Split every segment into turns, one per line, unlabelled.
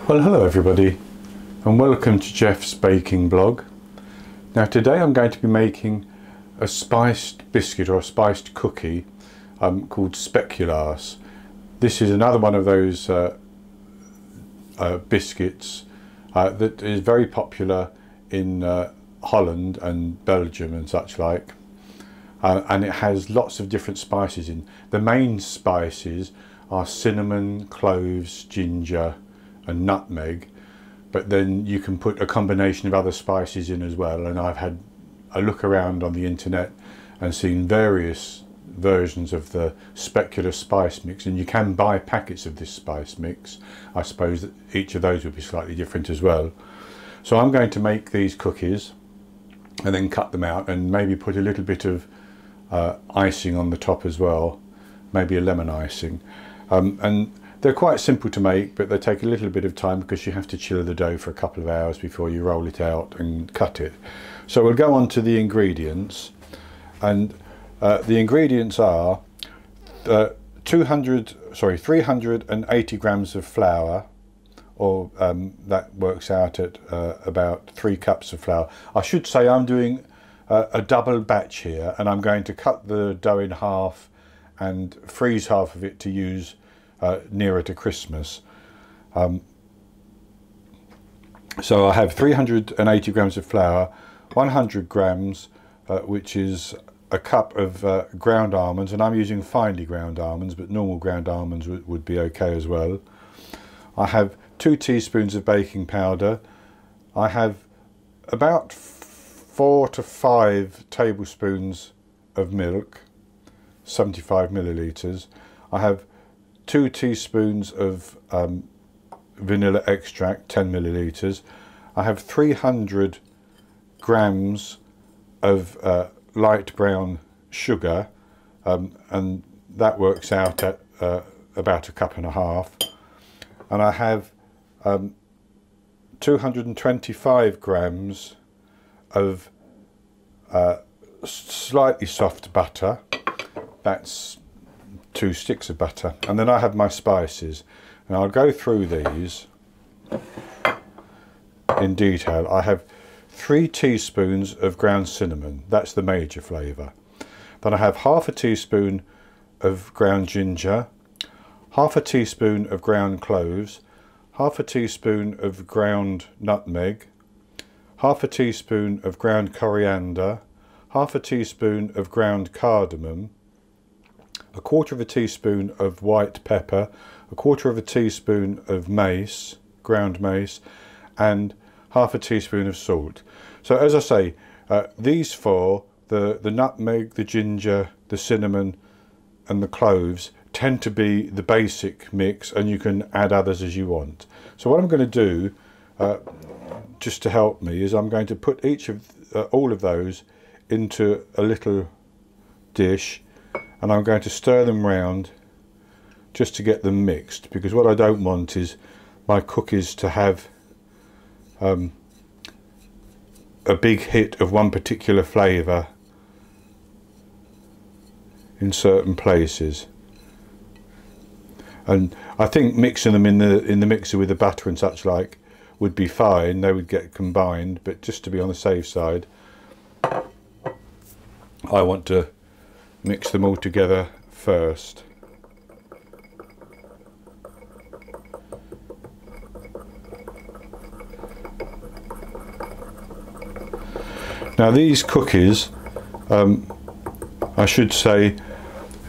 Well, hello everybody and welcome to Jeff's baking blog. Now today I'm going to be making a spiced biscuit or a spiced cookie called Speculaas. This is another one of those biscuits that is very popular in Holland and Belgium and such like, and it has lots of different spices in. The main spices are cinnamon, cloves, ginger and nutmeg, but then you can put a combination of other spices in as well, and I've had a look around on the internet and seen various versions of the Speculaas spice mix, and you can buy packets of this spice mix. I suppose that each of those would be slightly different as well. So I'm going to make these cookies and then cut them out and maybe put a little bit of icing on the top as well, maybe a lemon icing, and they're quite simple to make, but they take a little bit of time because you have to chill the dough for a couple of hours before you roll it out and cut it. So we'll go on to the ingredients, and the ingredients are 380 grams of flour, or that works out at about 3 cups of flour. I should say I'm doing a double batch here, and I'm going to cut the dough in half and freeze half of it to use nearer to Christmas. So I have 380 grams of flour, 100 grams which is a cup of ground almonds, and I'm using finely ground almonds, but normal ground almonds would be okay as well. I have 2 teaspoons of baking powder. I have about 4 to 5 tablespoons of milk, 75 millilitres. I have 2 teaspoons of vanilla extract, 10 millilitres. I have 300 grams of light brown sugar, and that works out at about 1.5 cups. And I have 225 grams of slightly soft butter. That's 2 sticks of butter, and then I have my spices, and I'll go through these in detail. I have 3 teaspoons of ground cinnamon, that's the major flavour. Then I have half a teaspoon of ground ginger, half a teaspoon of ground cloves, half a teaspoon of ground nutmeg, half a teaspoon of ground coriander, half a teaspoon of ground cardamom, 1/4 teaspoon of white pepper, 1/4 teaspoon of mace, ground mace, and half a teaspoon of salt. So as I say, these 4, the nutmeg, the ginger, the cinnamon and the cloves, tend to be the basic mix, and you can add others as you want. So what I'm going to do, just to help me, is I'm going to put all of those into a little dish, and I'm going to stir them round just to get them mixed, because what I don't want is my cookies to have a big hit of one particular flavour in certain places. And I think mixing them in the mixer with the butter and such like would be fine, they would get combined, but just to be on the safe side, I want to mix them all together first. Now these cookies, I should say,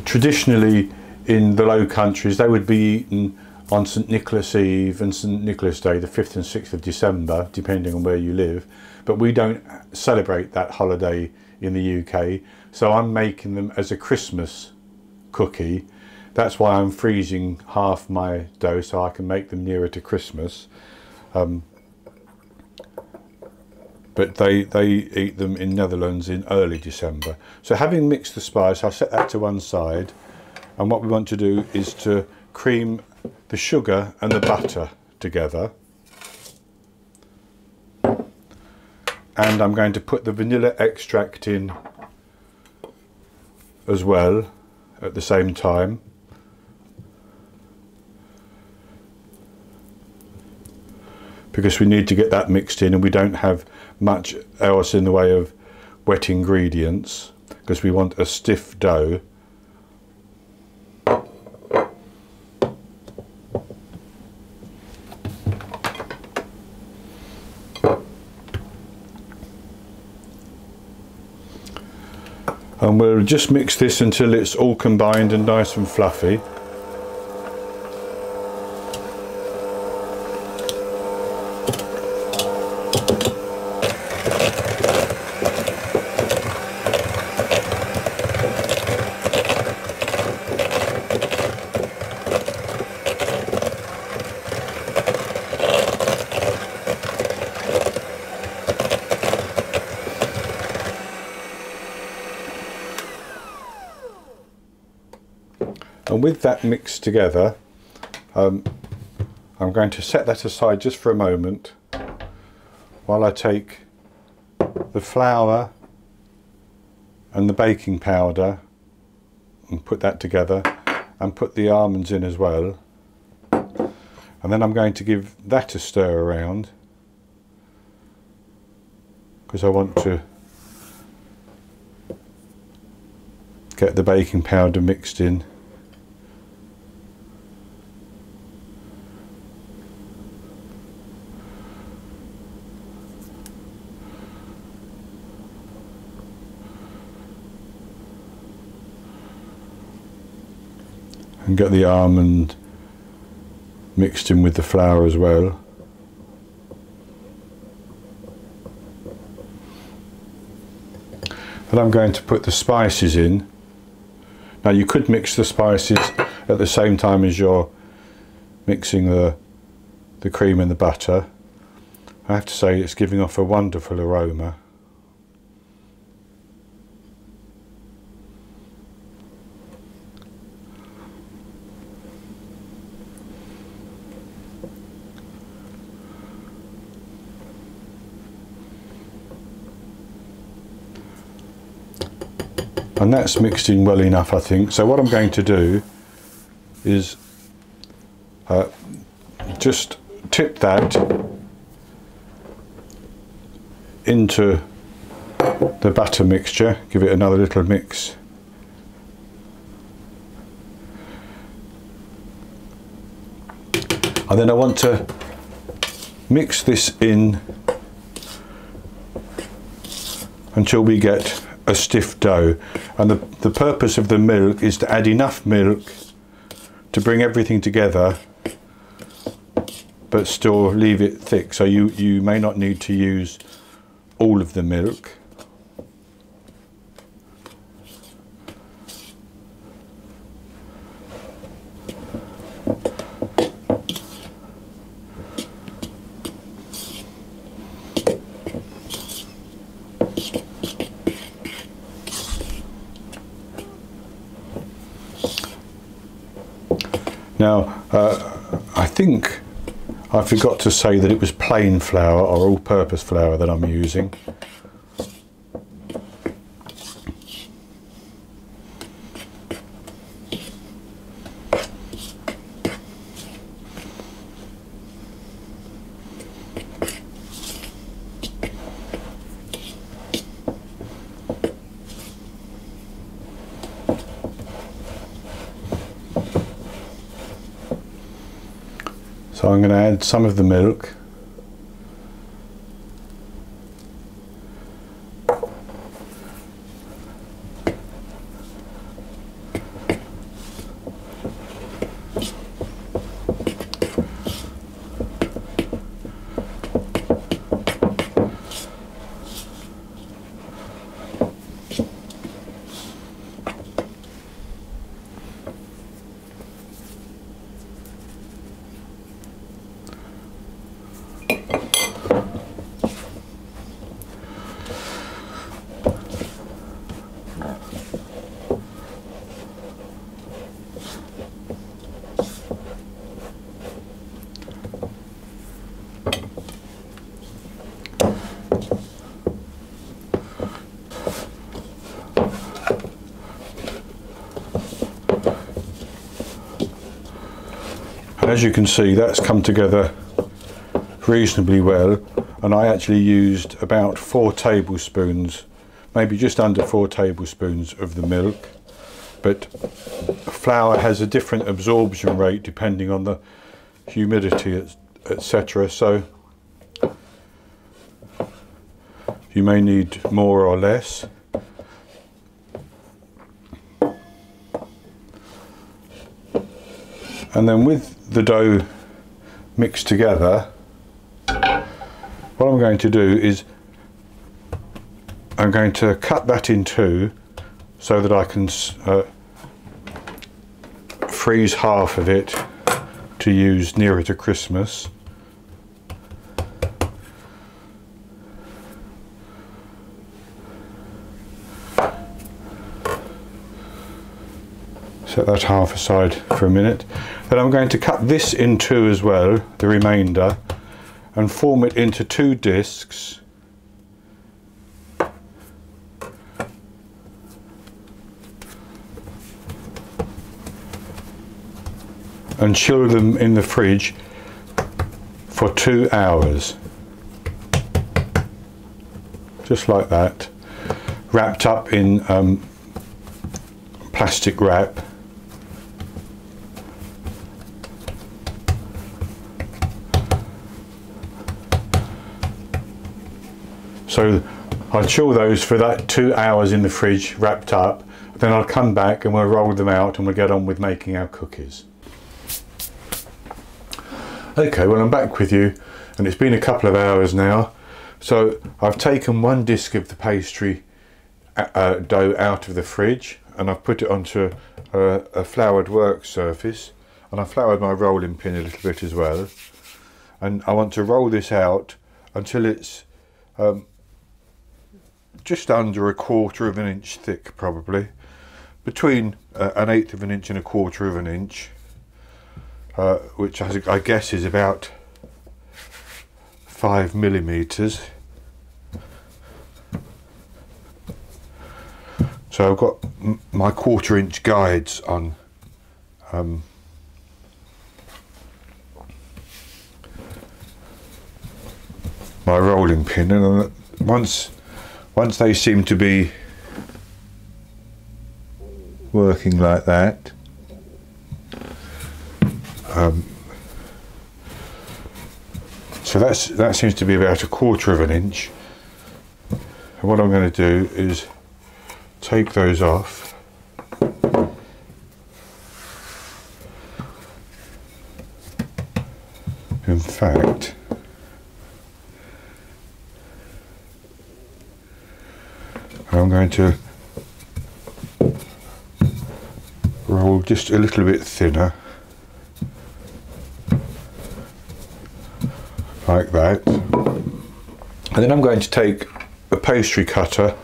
traditionally in the Low Countries they would be eaten on St Nicholas Eve and St Nicholas Day, the 5th and 6th of December, depending on where you live, but we don't celebrate that holiday in the UK, so I'm making them as a Christmas cookie. That's why I'm freezing half my dough, so I can make them nearer to Christmas. But they eat them in Netherlands in early December. So having mixed the spice, I'll set that to one side, and what we want to do is to cream the sugar and the butter together. And I'm going to put the vanilla extract in as well at the same time. because we need to get that mixed in, and we don't have much else in the way of wet ingredients because we want a stiff dough. And we'll just mix this until it's all combined and nice and fluffy. And with that mixed together, I'm going to set that aside just for a moment while I take the flour and the baking powder and put that together, and put the almonds in as well. And then I'm going to give that a stir around because I want to get the baking powder mixed in. And get the almond mixed in with the flour as well. And I'm going to put the spices in. Now you could mix the spices at the same time as you're mixing the cream and the butter. I have to say it's giving off a wonderful aroma. And that's mixed in well enough, I think. So what I'm going to do is just tip that into the batter mixture, give it another little mix. And then I want to mix this in until we get a stiff dough. And the purpose of the milk is to add enough milk to bring everything together but still leave it thick. So you may not need to use all of the milk. Now, I think I forgot to say that it was plain flour or all-purpose flour that I'm using. So I'm going to add some of the milk. As you can see, that's come together reasonably well, and I actually used about 4 tablespoons, maybe just under 4 tablespoons of the milk. But flour has a different absorption rate depending on the humidity, etc. So you may need more or less. And then with the dough mixed together, what I'm going to do is I'm going to cut that in two so that I can freeze half of it to use nearer to Christmas. Set that half aside for a minute. Then I'm going to cut this in two as well, the remainder, and form it into 2 discs. And chill them in the fridge for 2 hours. Just like that. Wrapped up in plastic wrap. So I'll chill those for that 2 hours in the fridge, wrapped up. Then I'll come back and we'll roll them out and we'll get on with making our cookies. Okay, well I'm back with you, and it's been a couple of hours now. So I've taken 1 disc of the pastry dough out of the fridge, and I've put it onto a floured work surface, and I've floured my rolling pin a little bit as well. And I want to roll this out until it's just under 1/4 of an inch thick, probably between 1/8 of an inch and 1/4 of an inch, which I guess is about 5 millimeters. So I've got my 1/4 inch guides on my rolling pin, and once they seem to be working like that, so that seems to be about 1/4 of an inch. And what I'm going to do is take those off. In fact, I'm going to roll just a little bit thinner, like that. And then I'm going to take a pastry cutter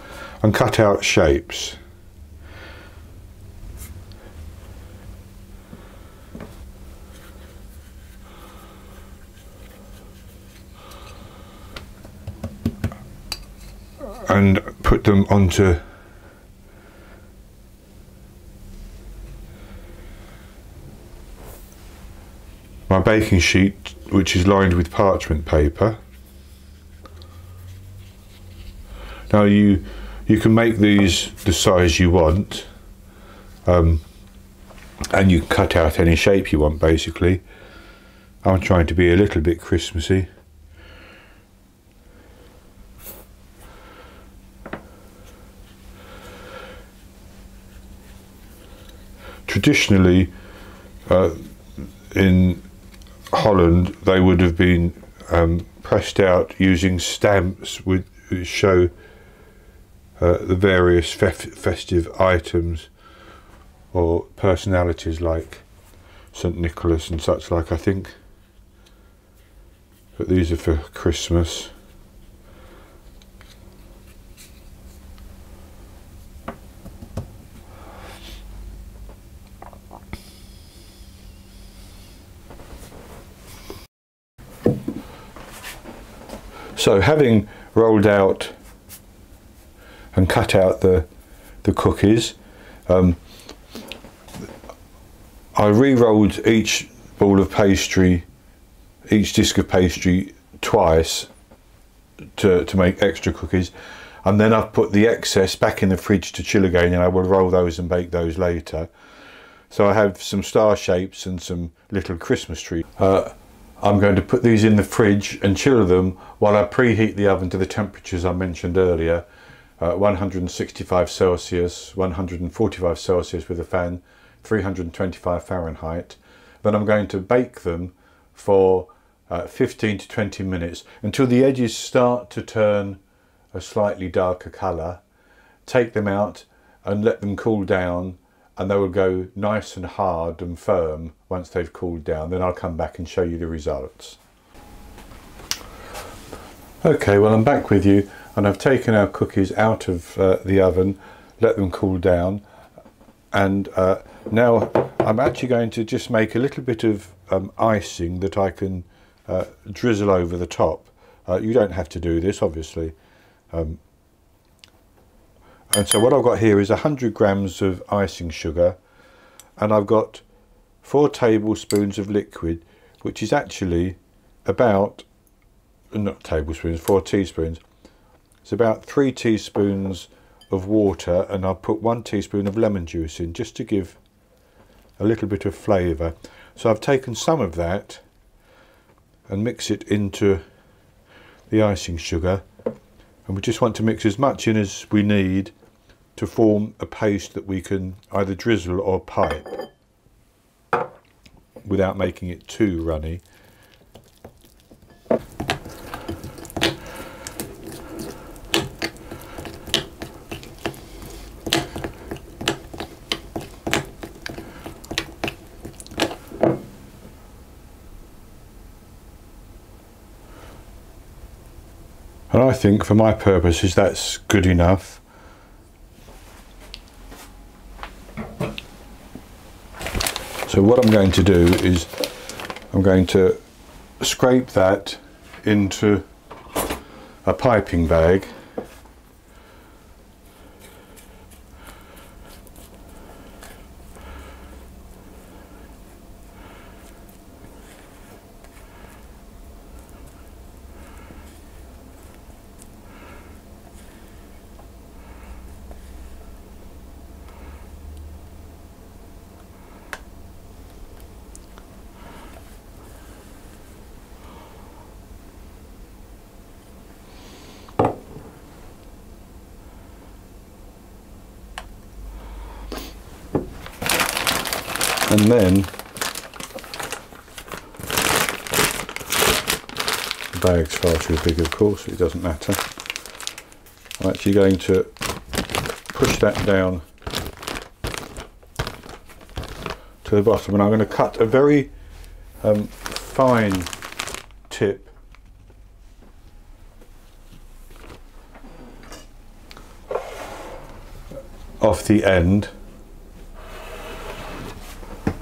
and cut out shapes. And put them onto my baking sheet, which is lined with parchment paper. Now you can make these the size you want, and you can cut out any shape you want, basically. I'm trying to be a little bit Christmassy. Traditionally, in Holland, they would have been pressed out using stamps which show the various festive items or personalities like St. Nicholas and such like, I think. But these are for Christmas. So having rolled out and cut out the cookies, I re-rolled each ball of pastry, each disc of pastry twice to make extra cookies, and then I've put the excess back in the fridge to chill again, and I will roll those and bake those later. So I have some star shapes and some little Christmas trees. I'm going to put these in the fridge and chill them while I preheat the oven to the temperatures I mentioned earlier, 165 Celsius, 145 Celsius with a fan, 325 Fahrenheit. Then I'm going to bake them for 15 to 20 minutes until the edges start to turn a slightly darker colour. Take them out and let them cool down, and they will go nice and hard and firm once they've cooled down. Then I'll come back and show you the results. Okay, well, I'm back with you, and I've taken our cookies out of the oven, let them cool down, and now I'm actually going to just make a little bit of icing that I can drizzle over the top. You don't have to do this, obviously. And so what I've got here is 100 grams of icing sugar, and I've got 4 tablespoons of liquid, which is actually about, not tablespoons, 4 teaspoons. It's about 3 teaspoons of water, and I'll put 1 teaspoon of lemon juice in just to give a little bit of flavour. So I've taken some of that and mix it into the icing sugar, and we just want to mix as much in as we need to form a paste that we can either drizzle or pipe without making it too runny. And I think for my purposes that's good enough. So what I'm going to do is I'm going to scrape that into a piping bag. And then the bag's far too big, of course, it doesn't matter. I'm actually going to push that down to the bottom, and I'm going to cut a very fine tip off the end,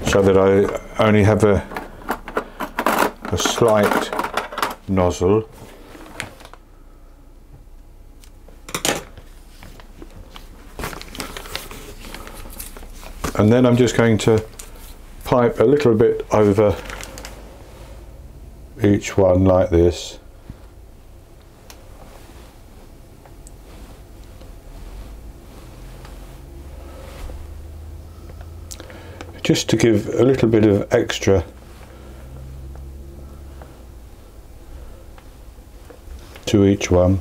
so that I only have a slight nozzle. And then I'm just going to pipe a little bit over each one like this. Just to give a little bit of extra to each one.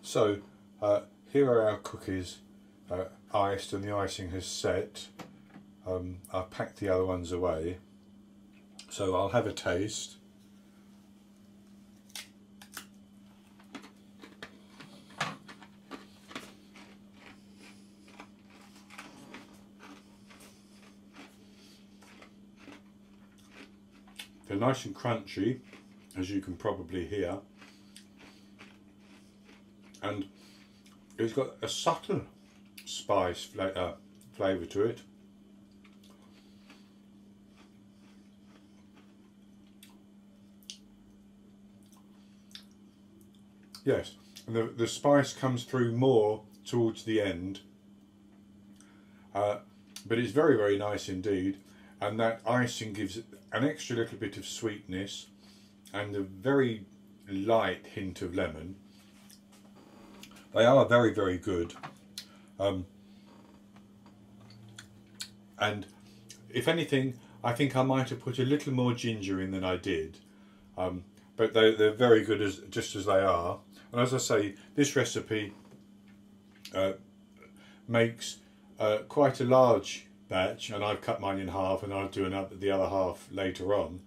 So here are our cookies iced, and the icing has set. I've packed the other ones away, so I'll have a taste. They're nice and crunchy, as you can probably hear. And it's got a subtle spice flavour to it. Yes, and the spice comes through more towards the end, but it's very, very nice indeed, and that icing gives it an extra little bit of sweetness and a very light hint of lemon. They are very, very good, and if anything, I think I might have put a little more ginger in than I did, but they're very good just as they are. And as I say, this recipe makes quite a large batch, and I've cut mine in half, and I'll do the other half later on,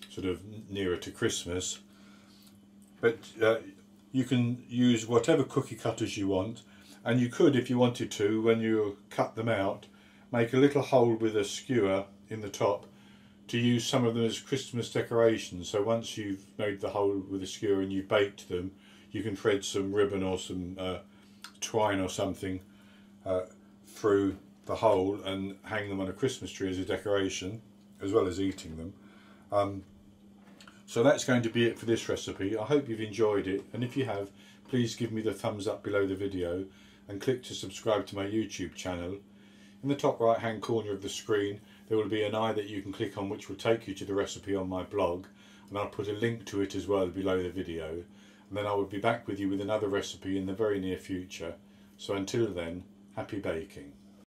sort of nearer to Christmas. But you can use whatever cookie cutters you want, and you could, if you wanted to, when you cut them out, make a little hole with a skewer in the top to use some of them as Christmas decorations. So once you've made the hole with a skewer and you've baked them, you can thread some ribbon or some twine or something through the hole and hang them on a Christmas tree as a decoration, as well as eating them. So that's going to be it for this recipe. I hope you've enjoyed it, and if you have, please give me the thumbs up below the video and click to subscribe to my YouTube channel. In the top right hand corner of the screen there will be an eye that you can click on, which will take you to the recipe on my blog, and I'll put a link to it as well below the video, and then I will be back with you with another recipe in the very near future. So until then, happy baking.